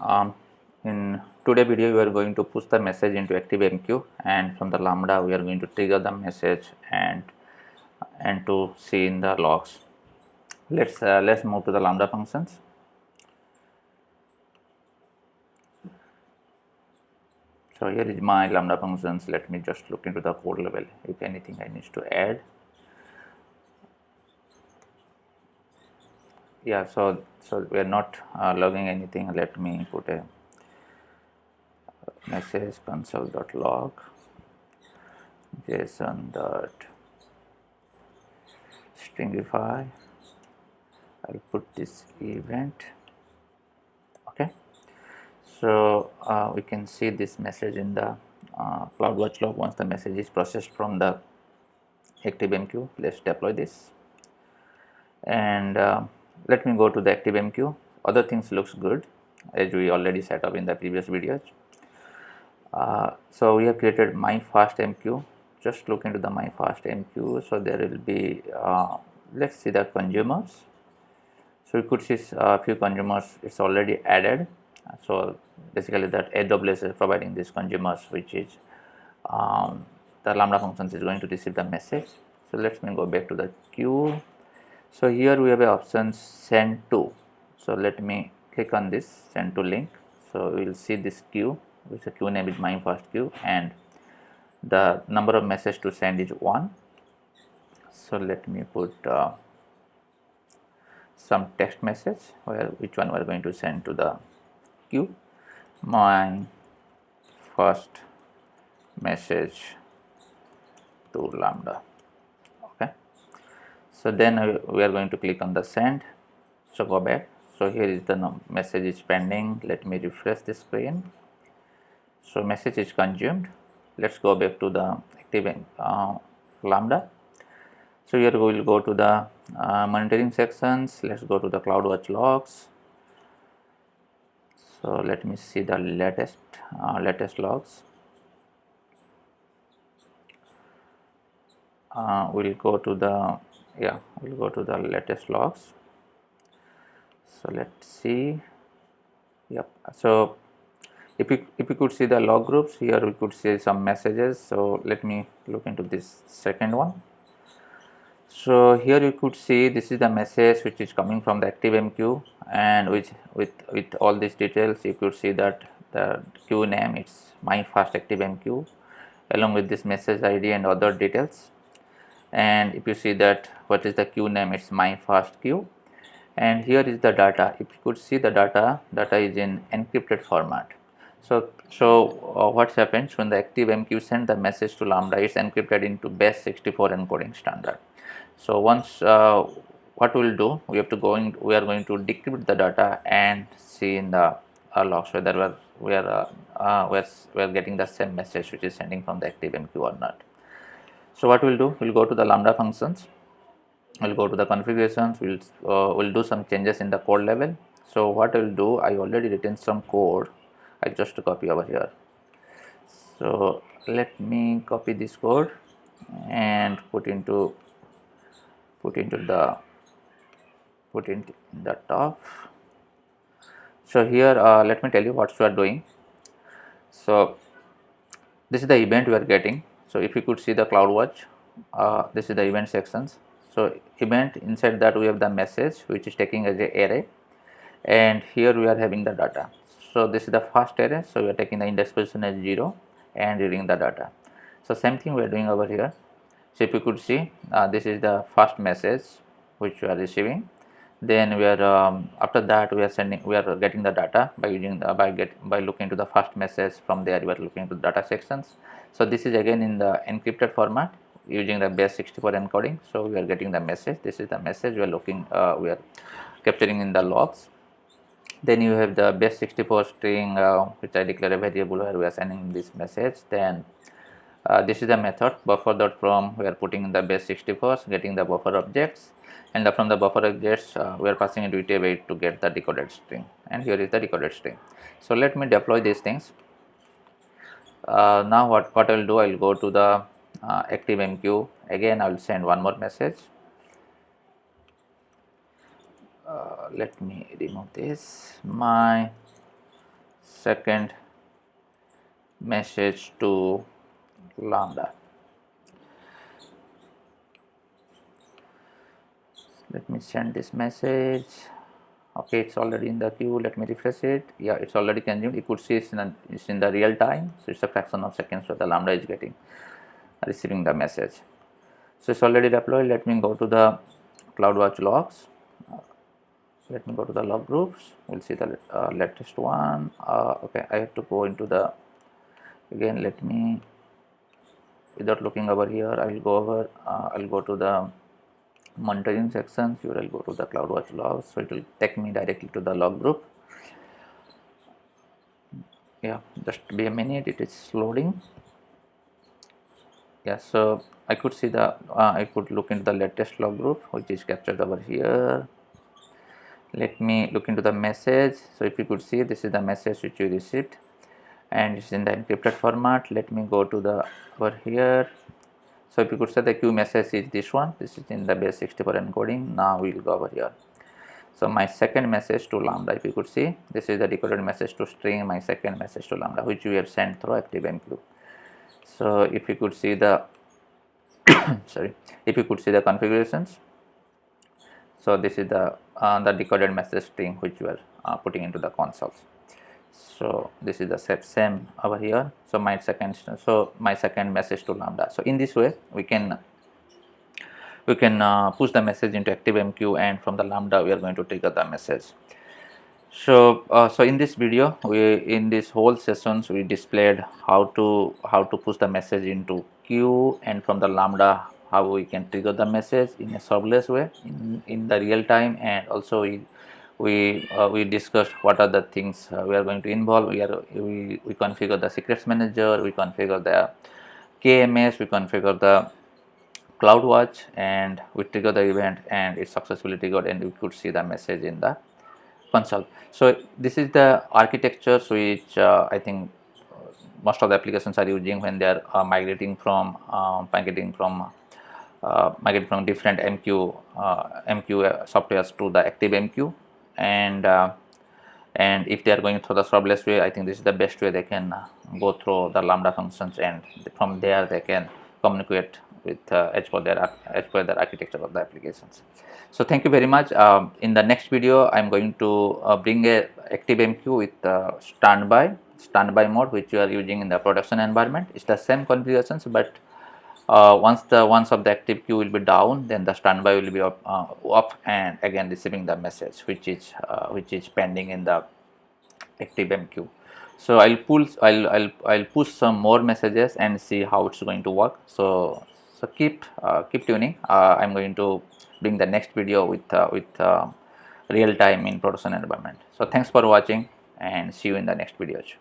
In today video we are going to push the message into ActiveMQ, and from the Lambda we are going to trigger the message and to see in the logs. Let's move to the Lambda functions. So here is my Lambda functions. Let me just look into the code level if anything I need to add. Yeah, so we are not logging anything. Let me put a message console.log json.stringify. I'll put this event. Okay, so we can see this message in the CloudWatch log once the message is processed from the ActiveMQ. Let's deploy this, and let me go to the ActiveMQ. Other things looks good as we already set up in the previous videos. So we have created MyFastMQ. Just look into the MyFastMQ. So there will be let's see the consumers. So you could see a few consumers it's already added. So basically that AWS is providing these consumers, which is the Lambda functions is going to receive the message. So let me go back to the queue. So here we have a option send to. So let me click on this send to link. So we will see this queue, which the queue name is MyFastQ, and the number of message to send is 1. So let me put some text message which one we are going to send to the queue. My first message to Lambda. Okay, so then we are going to click on the send. So go back. So here is the message is pending. Let me refresh the screen. So message is consumed. Let's go back to the active Lambda. So here we will go to the monitoring sections. Let's go to the CloudWatch logs. So let me see the latest logs. We'll go to the latest logs. So let's see. Yep. So if you could see the log groups here, we could see some messages. So let me look into this second one. So here you could see this is the message which is coming from the ActiveMQ, and with all these details you could see that the queue name it's MyFastActiveMQ along with this message ID and other details. And if you see that what is the queue name, it's MyFastQ, and here is the data. If you could see the data is in encrypted format. So what happens when the ActiveMQ send the message to Lambda, it's encrypted into base64 encoding standard. So once what we'll do, we are going to decrypt the data and see in the logs whether we are getting the same message which is sending from the ActiveMQ or not. So what we'll do, we'll go to the Lambda functions. We'll go to the configurations. We'll do some changes in the code level. So what I will do, I already written some code. I just copy over here. So let me copy this code and put into the top. So here let me tell you what we are doing. So this is the event we are getting. So if you could see the CloudWatch, this is the event sections. So event, inside that we have the message which is taking as a array, and here we are having the data. So this is the first array, so we are taking the index position as 0 and reading the data. So same thing we are doing over here. So if you could see this is the first message which we are receiving. Then we are after that we are getting the data by using by looking to the first message. From there we are looking to the data sections. So this is again in the encrypted format using the base64 encoding. So we are getting the message. This is the message we are capturing in the logs. Then you have the base64 string which I declare a variable where we are sending this message. Then this is the method buffer.from. We are putting in the base64, getting the buffer objects, and from the buffer objects we are passing it with a wait to get the decoded string, and here is the decoded string. So let me deploy these things. Now what I will do, I will go to the ActiveMQ. Again I will send one more message. Let me remove this. My second message to Lambda. Let me send this message. Okay, it's already in the queue. Let me refresh it. Yeah, it's already consumed. You could see it's in the real time, so it's a fraction of seconds where the Lambda is receiving the message. So it's already deployed. Let me go to the CloudWatch logs. Let me go to the log groups. We'll see the latest one. Okay, I have to go into the, again, let me, without looking over here, I'll go over, I'll go to the monitoring section. Here I'll go to the CloudWatch logs, so it will take me directly to the log group. Yeah, just be a minute, it is loading. Yeah, so I could see the I could look into the latest log group, which is captured over here. Let me look into the message. So if you could see, this is the message which you received, and it's in the encrypted format. Let me go to the over here. So if you could say the queue message is this one, this is in the base 64 encoding. Now we will go over here. So my second message to Lambda, if you could see, this is the decoded message to string, my second message to Lambda, which we have sent through ActiveMQ. So if you could see the sorry, if you could see the configurations, so this is the decoded message string which we are putting into the console. So this is the same over here. So my second message to Lambda. So in this way we can push the message into ActiveMQ, and from the Lambda we are going to trigger the message. So so in this video, in this whole sessions we displayed how to push the message into queue, and from the Lambda how we can trigger the message in a serverless way in the real time. And also we discussed what are the things we are going to involve. We configure the secrets manager, we configure the KMS, we configure the CloudWatch, and we trigger the event, and it successfully triggered, and we could see the message in the console. So this is the architecture which I think most of the applications are using when they are migrating from different MQ softwares to the ActiveMQ. And if they are going through the serverless way, I think this is the best way they can go through the Lambda functions, and from there they can communicate with as per their architecture of the applications. So thank you very much. In the next video, I am going to bring a ActiveMQ with standby mode, which you are using in the production environment. It's the same configurations, but once of the active queue will be down, then the standby will be up and again receiving the message which is pending in the ActiveMQ. So I'll push some more messages and see how it's going to work. So keep tuning. I'm going to bring the next video with real time in production environment. So thanks for watching, and see you in the next videos.